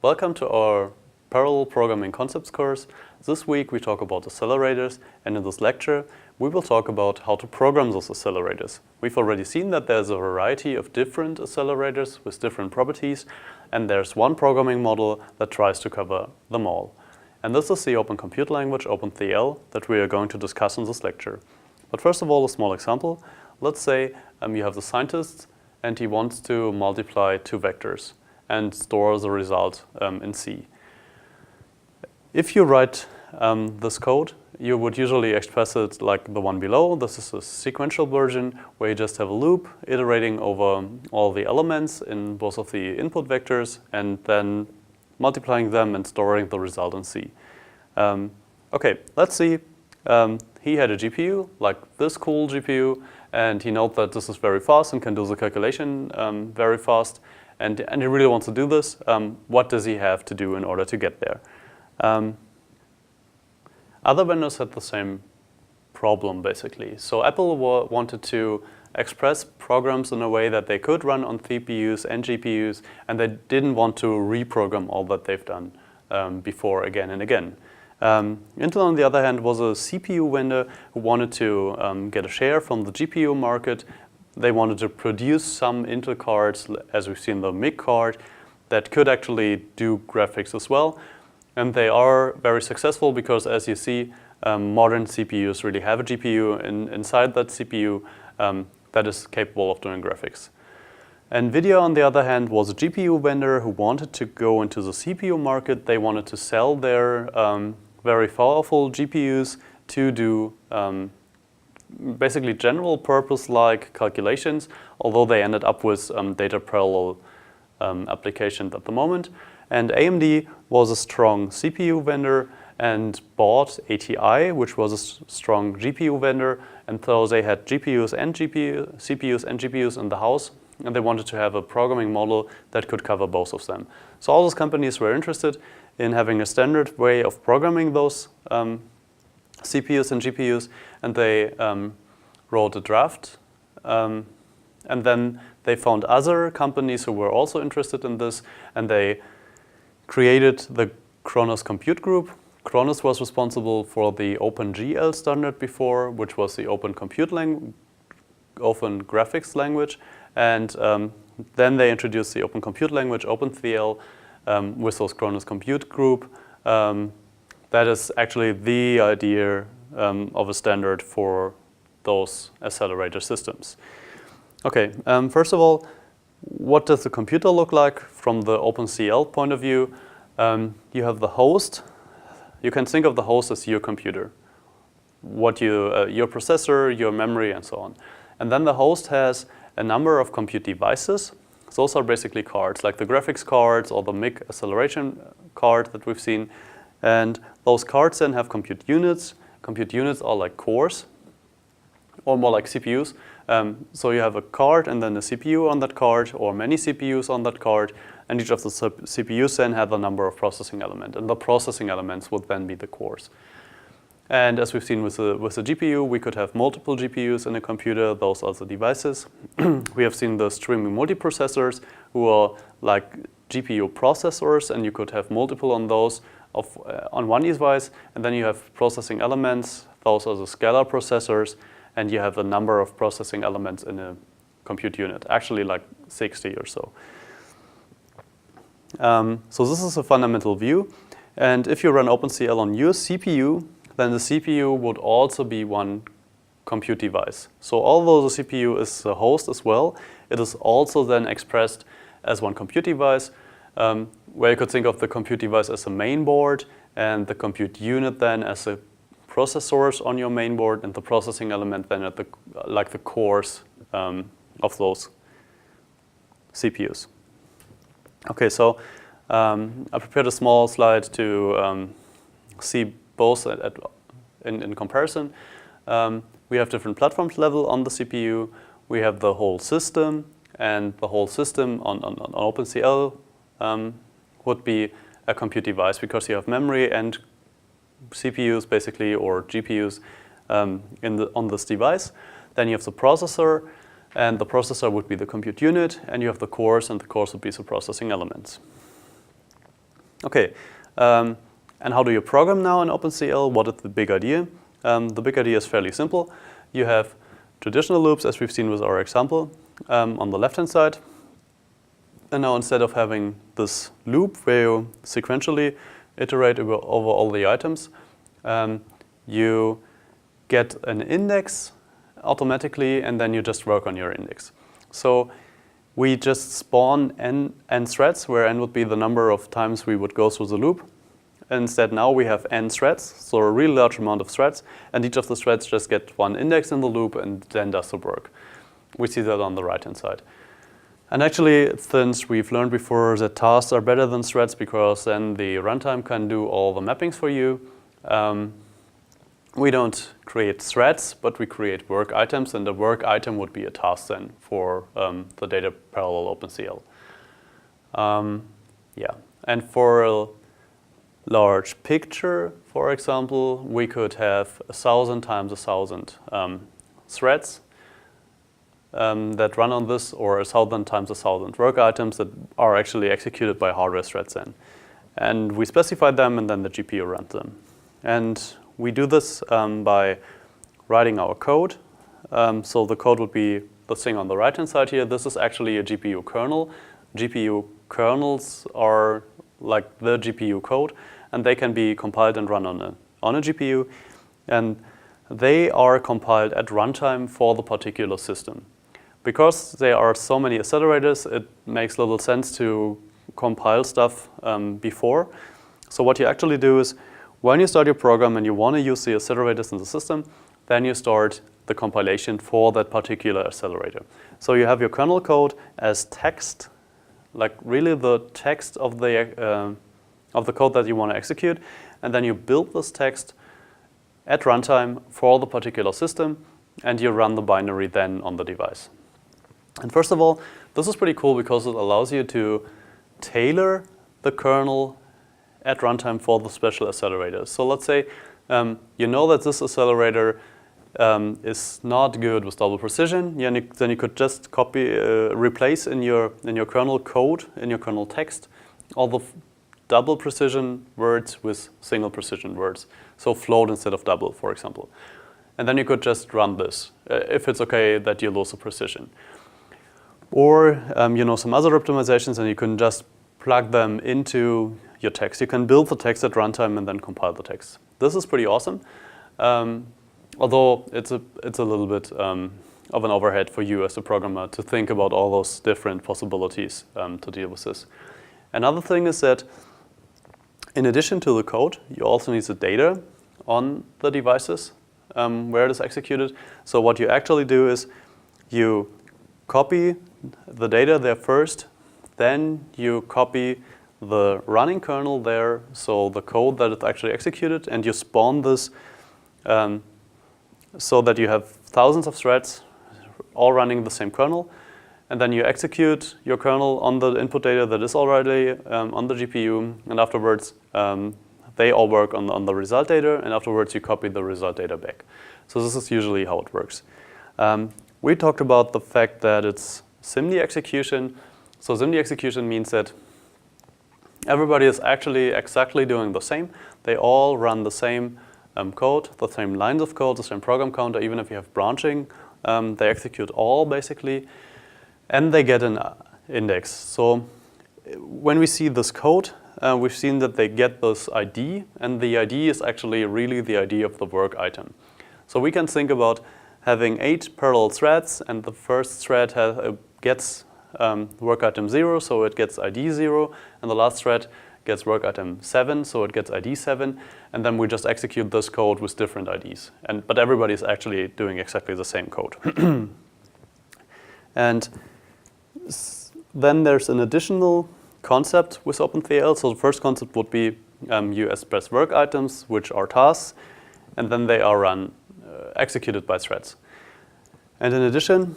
Welcome to our Parallel Programming Concepts course. This week we talk about accelerators, and in this lecture we will talk about how to program those accelerators. We've already seen that there's a variety of different accelerators with different properties, and there's one programming model that tries to cover them all. And this is the Open Compute Language, OpenCL, that we are going to discuss in this lecture. But first of all, a small example. Let's say you have the scientist and he wants to multiply two vectors and store the result in C. If you write this code, you would usually express it like the one below. This is a sequential version where you just have a loop iterating over all the elements in both of the input vectors and then multiplying them and storing the result in C. Okay, let's see. He had a GPU, like this cool GPU, and he knows that this is very fast and can do the calculation very fast. And he really wants to do this. What does he have to do in order to get there? Other vendors had the same problem, basically. So Apple wanted to express programs in a way that they could run on CPUs and GPUs, and they didn't want to reprogram all that they've done before again and again. Intel, on the other hand, was a CPU vendor who wanted to get a share from the GPU market. They wanted to produce some Intel cards, as we've seen the MIG card, that could actually do graphics as well. And they are very successful because, as you see, modern CPUs really have a GPU inside that CPU that is capable of doing graphics. NVIDIA, on the other hand, was a GPU vendor who wanted to go into the CPU market. They wanted to sell their very powerful GPUs to do basically general purpose-like calculations, although they ended up with data parallel applications at the moment. And AMD was a strong CPU vendor and bought ATI, which was a strong GPU vendor, and so they had CPUs and GPUs in the house, and they wanted to have a programming model that could cover both of them. So all those companies were interested in having a standard way of programming those CPUs and GPUs, and they wrote a draft. And then they found other companies who were also interested in this, and they created the Khronos Compute Group. Khronos was responsible for the OpenGL standard before, which was the Open Compute Open Graphics language. And then they introduced the Open Compute language, OpenCL, with those Khronos Compute Group. That is actually the idea of a standard for those accelerator systems. Okay, first of all, what does the computer look like from the OpenCL point of view? You have the host. You can think of the host as your computer, your processor, your memory, and so on. And then the host has a number of compute devices. Those are basically cards, like the graphics cards or the MIG acceleration card that we've seen. And those cards then have compute units. Compute units are like cores, or more like CPUs. So you have a card and then a CPU on that card, or many CPUs on that card, and each of the CPUs then have a number of processing elements, and the processing elements would then be the cores. And as we've seen with the GPU, we could have multiple GPUs in a computer. Those are the devices. We have seen the streaming multiprocessors, who are like GPU processors, and you could have multiple on those on one device, and then you have processing elements. Those are the scalar processors, and you have a number of processing elements in a compute unit, actually like 60 or so. So this is a fundamental view. And if you run OpenCL on your CPU, then the CPU would also be one compute device. So although the CPU is the host as well, it is also then expressed as one compute device, where you could think of the compute device as a main board and the compute unit then as a processors on your main board, and the processing element then at the cores of those CPUs. Okay, so I prepared a small slide to see both in comparison. We have different platforms level on the CPU. We have the whole system, and the whole system on OpenCL would be a compute device because you have memory and CPUs basically, or GPUs on this device. Then you have the processor, and the processor would be the compute unit, and you have the cores, and the cores would be the processing elements. Okay, and how do you program now in OpenCL? What is the big idea? The big idea is fairly simple. You have traditional loops, as we've seen with our example, on the left-hand side. And now instead of having this loop where you sequentially iterate over all the items, you get an index automatically, and then you just work on your index. So we just spawn n threads, where n would be the number of times we would go through the loop. Instead, now we have n threads, so a really large amount of threads, and each of the threads just get one index in the loop and then does the work. We see that on the right-hand side. And actually, since we've learned before that tasks are better than threads because then the runtime can do all the mappings for you, we don't create threads, but we create work items, and the work item would be a task then for the data parallel OpenCL. Yeah, and for a large picture, for example, we could have 1,000 times 1,000 threads that run on this, or 1,000 times 1,000 work items that are actually executed by hardware threads then. And we specify them, and then the GPU runs them. And we do this by writing our code. So the code would be the thing on the right-hand side here. This is actually a GPU kernel. GPU kernels are like the GPU code, and they can be compiled and run on a GPU. And they are compiled at runtime for the particular system. Because there are so many accelerators, it makes little sense to compile stuff before. So what you actually do is, when you start your program and you want to use the accelerators in the system, then you start the compilation for that particular accelerator. So you have your kernel code as text, like really the text of the code that you want to execute, and then you build this text at runtime for the particular system, and you run the binary then on the device. And first of all, this is pretty cool because it allows you to tailor the kernel at runtime for the special accelerators. So let's say you know that this accelerator is not good with double precision. Then you could just replace in your kernel code, in your kernel text, all the double precision words with single precision words. So float instead of double, for example. And then you could just run this, if it's okay that you lose the precision. Or you know some other optimizations, and you can just plug them into your text. You can build the text at runtime and then compile the text. This is pretty awesome, although it's a little bit of an overhead for you as a programmer to think about all those different possibilities to deal with this. Another thing is that in addition to the code, you also need the data on the devices where it is executed. So what you actually do is you copy the data there first, then you copy the running kernel there, so the code that is actually executed, and you spawn this so that you have thousands of threads all running the same kernel, and then you execute your kernel on the input data that is already on the GPU, and afterwards they all work on the result data, and afterwards you copy the result data back. So this is usually how it works. We talked about the fact that it's SIMD execution. So SIMD execution means that everybody is actually exactly doing the same. They all run the same code, the same lines of code, the same program counter. Even if you have branching, they execute all basically, and they get an index. So when we see this code, we've seen that they get this ID, and the ID is actually really the ID of the work item. So we can think about having 8 parallel threads, and the first thread gets work item 0, so it gets ID 0, and the last thread gets work item 7, so it gets ID 7, and then we just execute this code with different IDs. But everybody is actually doing exactly the same code. And then there's an additional concept with OpenCL. So the first concept would be you express work items, which are tasks, and then they are executed by threads. And in addition,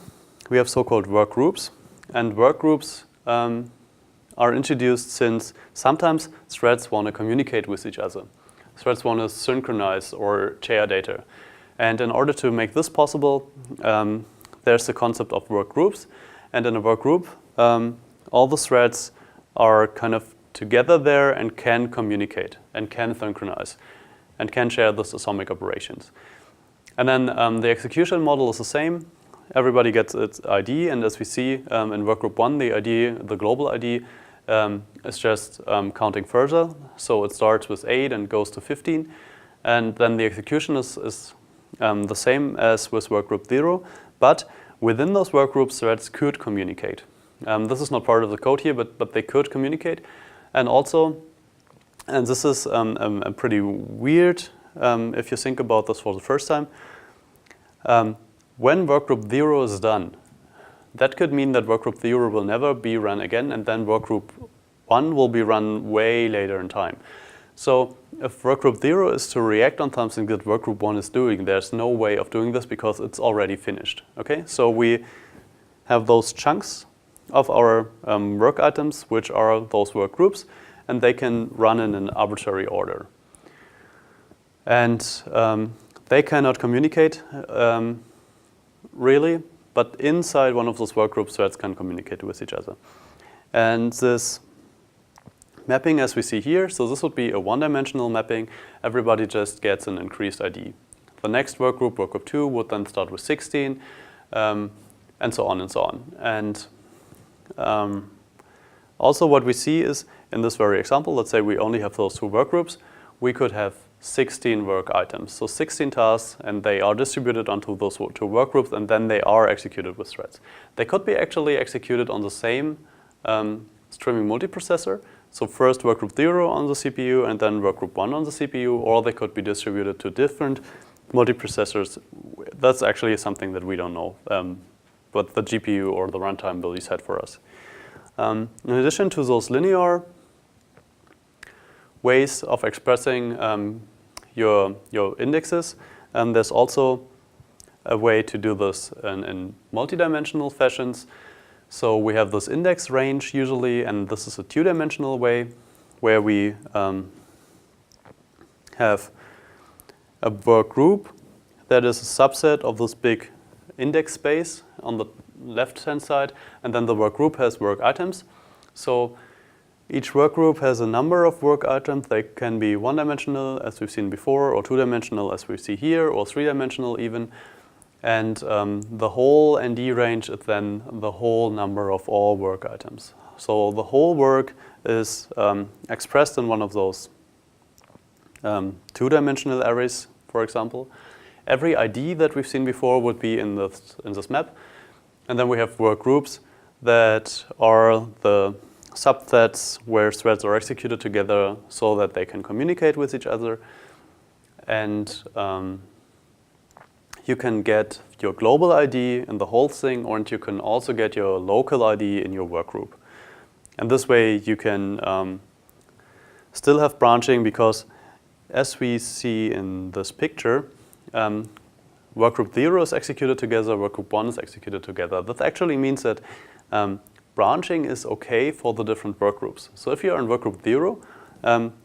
we have so-called work groups. And work groups are introduced since sometimes threads want to communicate with each other. Threads want to synchronize or share data. And in order to make this possible, there's the concept of work groups. And in a work group, all the threads are kind of together there and can communicate and can synchronize and can share those atomic operations. And then the execution model is the same. Everybody gets its ID, and as we see in workgroup 1, the ID, the global ID, is just counting further. So it starts with 8 and goes to 15. And then the execution is the same as with workgroup 0. But within those workgroups, threads could communicate. This is not part of the code here, but they could communicate. And also, and this is a pretty weird if you think about this for the first time. When workgroup 0 is done, that could mean that workgroup 0 will never be run again, and then workgroup 1 will be run way later in time. So if workgroup 0 is to react on something that workgroup 1 is doing, there's no way of doing this because it's already finished. Okay, so we have those chunks of our work items, which are those work groups, and they can run in an arbitrary order. And they cannot communicate really, but inside one of those work groups, threads can communicate with each other. And this mapping, as we see here, so this would be a one-dimensional mapping. Everybody just gets an increased ID. The next workgroup 2, would then start with 16, and so on and so on. And also what we see is, in this very example, let's say we only have those 2 work groups, we could have 16 work items. So 16 tasks, and they are distributed onto those 2 work groups, and then they are executed with threads. They could be actually executed on the same streaming multiprocessor. So first workgroup 0 on the CPU, and then workgroup 1 on the CPU, or they could be distributed to different multiprocessors. That's actually something that we don't know, but the GPU or the runtime will decide for us. In addition to those linear ways of expressing your indexes, there's also a way to do this in multidimensional fashions. So we have this index range usually, and this is a 2-dimensional way where we have a work group that is a subset of this big index space on the left-hand side, and then the work group has work items. So each work group has a number of work items. They can be 1-dimensional, as we've seen before, or 2-dimensional, as we see here, or 3-dimensional even. And the whole ND range is then the whole number of all work items. So the whole work is expressed in one of those 2-dimensional arrays, for example. Every ID that we've seen before would be in this map. And then we have work groups that are the subsets where threads are executed together so that they can communicate with each other. And you can get your global ID in the whole thing, or you can also get your local ID in your work group. And this way you can still have branching, because as we see in this picture, workgroup 0 is executed together, workgroup 1 is executed together. That actually means that branching is okay for the different workgroups. So if you're in workgroup 0,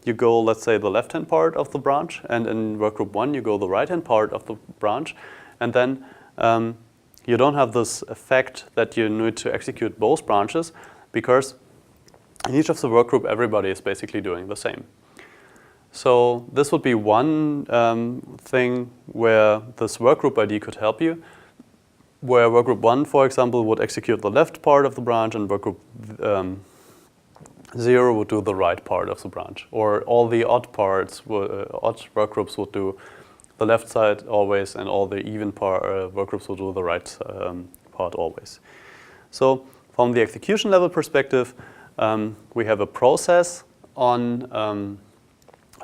you go, let's say, the left-hand part of the branch, and in workgroup 1 you go the right-hand part of the branch, and then you don't have this effect that you need to execute both branches, because in each of the workgroup everybody is basically doing the same. So this would be one thing where this workgroup ID could help you, where workgroup 1, for example, would execute the left part of the branch, and workgroup 0 would do the right part of the branch. Or all the odd parts, odd workgroups would do the left side always, and all the even workgroups would do the right part always. So from the execution level perspective, we have a process on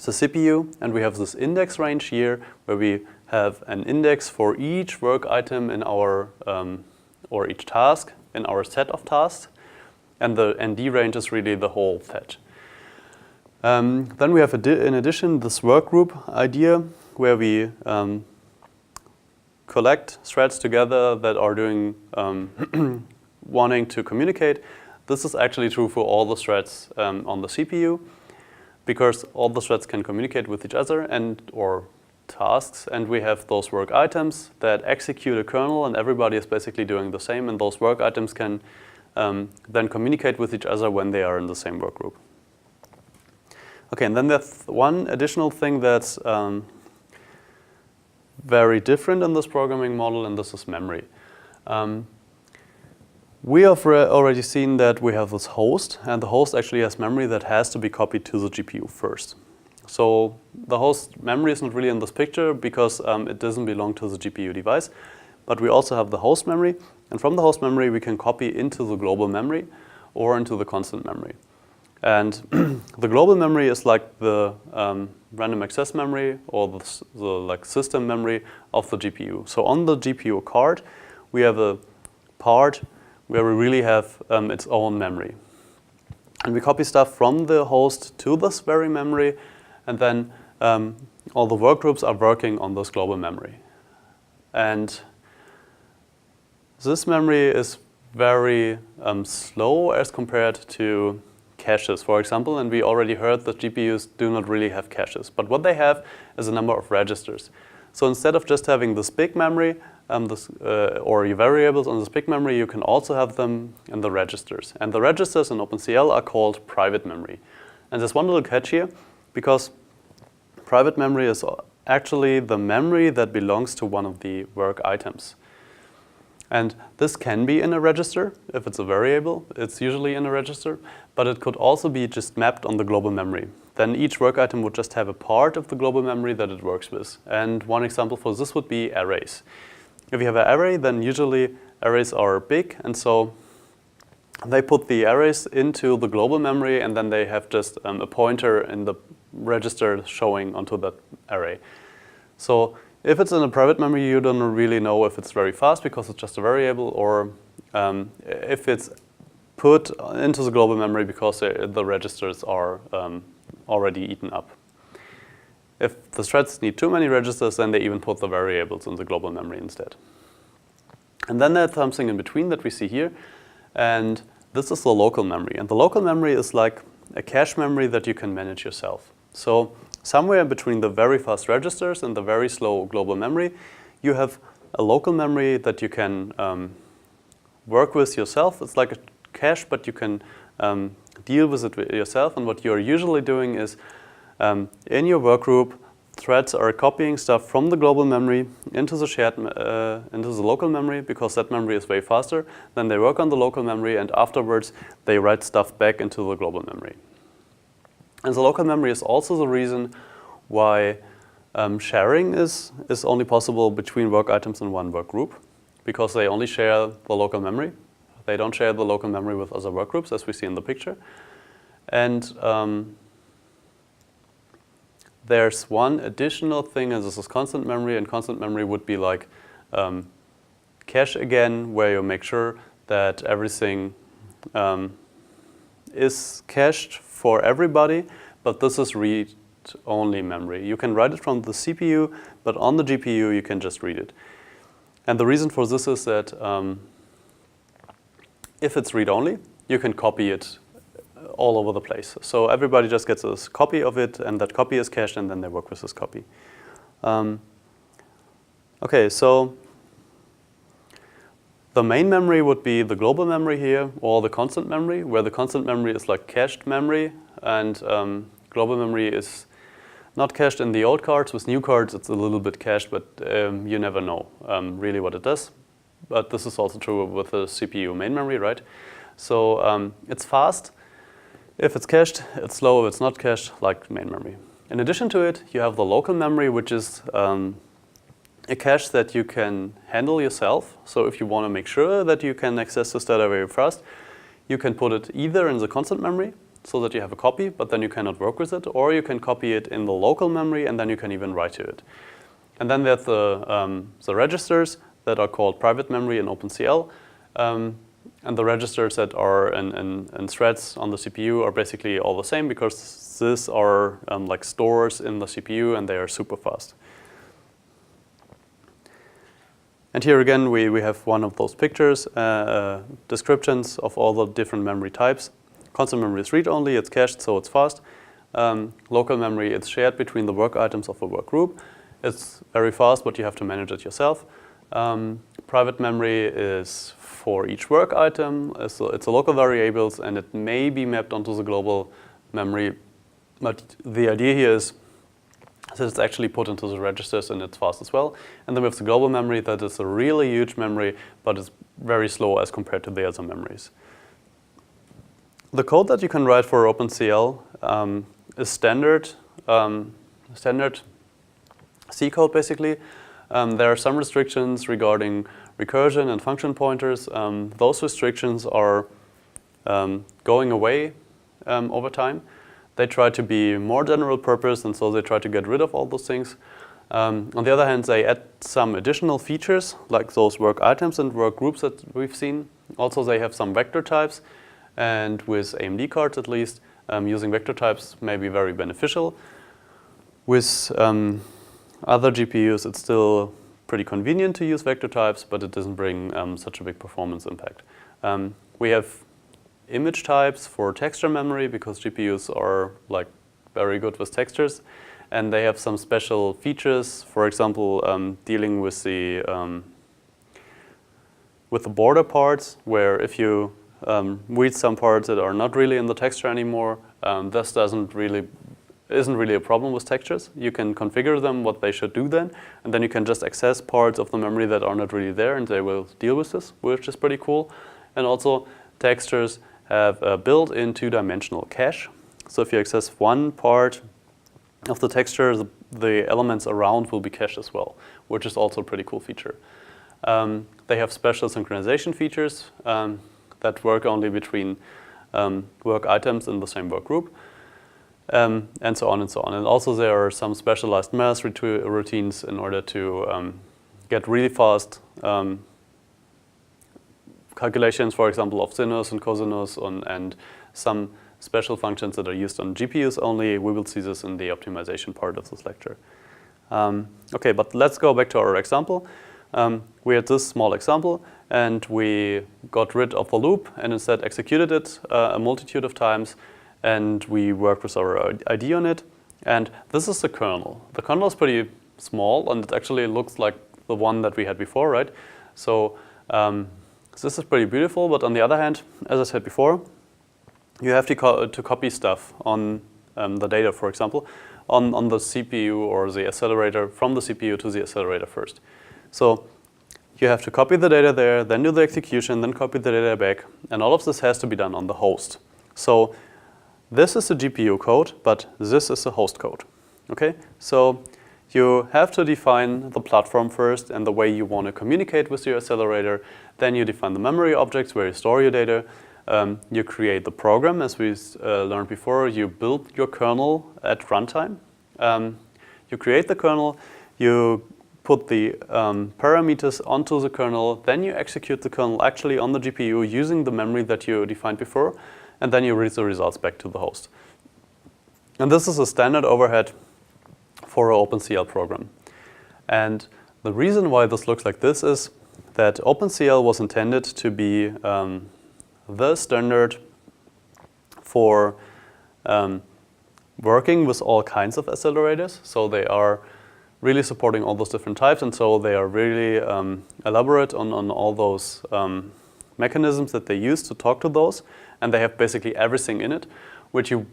the CPU, and we have this index range here where we have an index for each work item in our, or each task in our set of tasks, and the ND range is really the whole set. Then we have, in addition, this work group idea where we collect threads together that are doing, wanting to communicate. This is actually true for all the threads on the CPU, because all the threads can communicate with each other or tasks, and we have those work items that execute a kernel, and everybody is basically doing the same, and those work items can then communicate with each other when they are in the same work group. Okay, and then there's one additional thing that's very different in this programming model, and this is memory. We have already seen that we have this host, and the host actually has memory that has to be copied to the GPU first. So the host memory is not really in this picture because it doesn't belong to the GPU device, but we also have the host memory, and from the host memory we can copy into the global memory or into the constant memory. And the global memory is like the random access memory or the like system memory of the GPU. So on the GPU card, we have a part where we really have its own memory. And we copy stuff from the host to this very memory, and then all the workgroups are working on this global memory. And this memory is very slow as compared to caches, for example, and we already heard that GPUs do not really have caches, but what they have is a number of registers. So instead of just having this big memory or your variables on this big memory, you can also have them in the registers. And the registers in OpenCL are called private memory. And there's one little catch here, because private memory is actually the memory that belongs to one of the work items. And this can be in a register. If it's a variable, it's usually in a register, but it could also be just mapped on the global memory. Then each work item would just have a part of the global memory that it works with. And one example for this would be arrays. If you have an array, then usually arrays are big, and so they put the arrays into the global memory, and then they have just a pointer in the register showing onto that array. So if it's in a private memory, you don't really know if it's very fast because it's just a variable, or if it's put into the global memory because the registers are already eaten up. If the threads need too many registers, then they even put the variables in the global memory instead. And then there's something in between that we see here, and this is the local memory. And the local memory is like a cache memory that you can manage yourself. So somewhere between the very fast registers and the very slow global memory, you have a local memory that you can work with yourself. It's like a cache, but you can deal with it yourself. And what you're usually doing is in your workgroup, threads are copying stuff from the global memory into the into the local memory, because that memory is way faster. Then they work on the local memory, and afterwards they write stuff back into the global memory. And the local memory is also the reason why sharing is only possible between work items in one work group, because they only share the local memory. They don't share the local memory with other work groups, as we see in the picture. And there's one additional thing, and this is constant memory, and constant memory would be like cache again, where you make sure that everything is cached for everybody, but this is read-only memory. You can write it from the CPU, but on the GPU you can just read it. And the reason for this is that if it's read-only, you can copy it all over the place. So everybody just gets a copy of it, and that copy is cached, and then they work with this copy. Okay, so the main memory would be the global memory here, or the constant memory, where the constant memory is like cached memory, and global memory is not cached in the old cards. With new cards, it's a little bit cached, but you never know really what it does. But this is also true with the CPU main memory, right? So it's fast. If it's cached, it's slow. If it's not cached, like main memory. In addition to it, you have the local memory, which is a cache that you can handle yourself. So if you want to make sure that you can access this data very fast, you can put it either in the constant memory, so that you have a copy, but then you cannot work with it, or you can copy it in the local memory, and then you can even write to it. And then there's the registers that are called private memory in OpenCL. And the registers that are in threads on the CPU are basically all the same, because these are like stores in the CPU, and they are super fast. And here again, we have one of those pictures, descriptions of all the different memory types. Constant memory is read-only, it's cached, so it's fast. Local memory, it's shared between the work items of a work group. It's very fast, but you have to manage it yourself. Private memory is for each work item. It's a local variables, and it may be mapped onto the global memory But the idea here is that it's actually put into the registers and it's fast as well. And then we have the global memory that is a really huge memory, but it's very slow as compared to the other memories. The code that you can write for OpenCL is standard C code basically. There are some restrictions regarding recursion and function pointers. Those restrictions are going away over time. They try to be more general purpose, and so they try to get rid of all those things. On the other hand, they add some additional features, like those work items and work groups that we've seen. Also, they have some vector types, and with AMD cards at least, using vector types may be very beneficial. With other GPUs, it's still pretty convenient to use vector types, but it doesn't bring such a big performance impact. We have image types for texture memory because GPUs are like very good with textures, and they have some special features. For example, dealing with the border parts, where if you read some parts that are not really in the texture anymore, this isn't really a problem with textures. You can configure them what they should do then, and then you can just access parts of the memory that are not really there, and they will deal with this, which is pretty cool. And also, textures have a built-in two-dimensional cache. So if you access one part of the texture, the elements around will be cached as well, which is also a pretty cool feature. They have special synchronization features that work only between work items in the same work group, and so on and so on. And also there are some specialized math routines in order to get really fast calculations, for example, of sinus and cosinus and some special functions that are used on GPUs only. We will see this in the optimization part of this lecture. Okay, but let's go back to our example. We had this small example, and we got rid of the loop and instead executed it a multitude of times, and we worked with our ID on it. And this is the kernel. The kernel is pretty small, and it actually looks like the one that we had before, right? So this is pretty beautiful, but on the other hand, as I said before, you have to copy stuff on the data, for example, on the CPU or the accelerator, from the CPU to the accelerator first. So you have to copy the data there, then do the execution, then copy the data back, and all of this has to be done on the host. So this is the GPU code, but this is the host code. Okay? So you have to define the platform first and the way you want to communicate with your accelerator. Then you define the memory objects where you store your data. You create the program, as we learned before. You build your kernel at runtime. You create the kernel. You put the parameters onto the kernel. Then you execute the kernel actually on the GPU using the memory that you defined before. And then you read the results back to the host. And this is a standard overhead for an OpenCL program. And the reason why this looks like this is that OpenCL was intended to be the standard for working with all kinds of accelerators. So they are really supporting all those different types, and so they are really elaborate on all those mechanisms that they use to talk to those, and they have basically everything in it, which you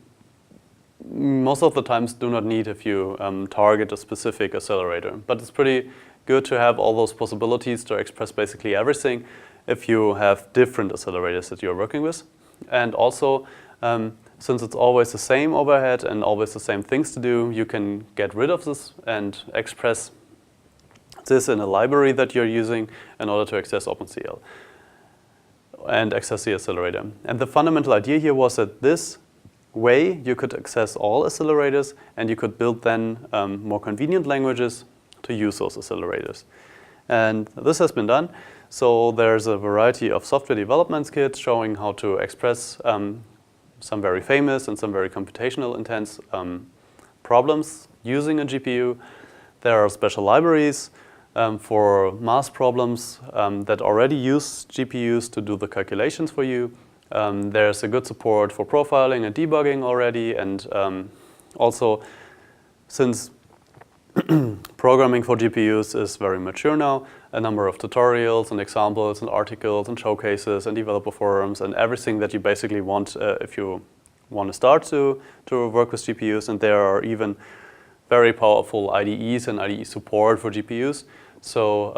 most of the times do not need if you target a specific accelerator. But it's pretty good to have all those possibilities to express basically everything if you have different accelerators that you're working with. And also, since it's always the same overhead and always the same things to do, you can get rid of this and express this in a library that you're using in order to access OpenCL and access the accelerator. And the fundamental idea here was that this way you could access all accelerators, and you could build then more convenient languages to use those accelerators. And this has been done. So there's a variety of software development kits showing how to express some very famous and some very computational intense problems using a GPU. There are special libraries for math problems that already use GPUs to do the calculations for you. There's a good support for profiling and debugging already, and also since programming for GPUs is very mature now, a number of tutorials and examples and articles and showcases and developer forums and everything that you basically want if you want to start to work with GPUs, and there are even very powerful IDEs and IDE support for GPUs. So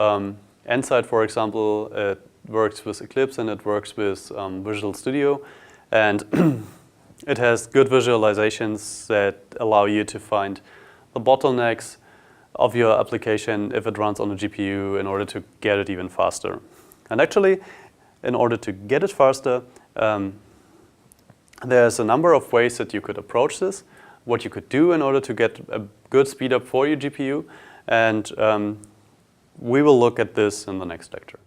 Nsight, for example, it works with Eclipse and it works with Visual Studio, and it has good visualizations that allow you to find the bottlenecks of your application if it runs on a GPU in order to get it even faster. And actually, in order to get it faster, there's a number of ways that you could approach this, what you could do in order to get a good speed up for your GPU, and we will look at this in the next lecture.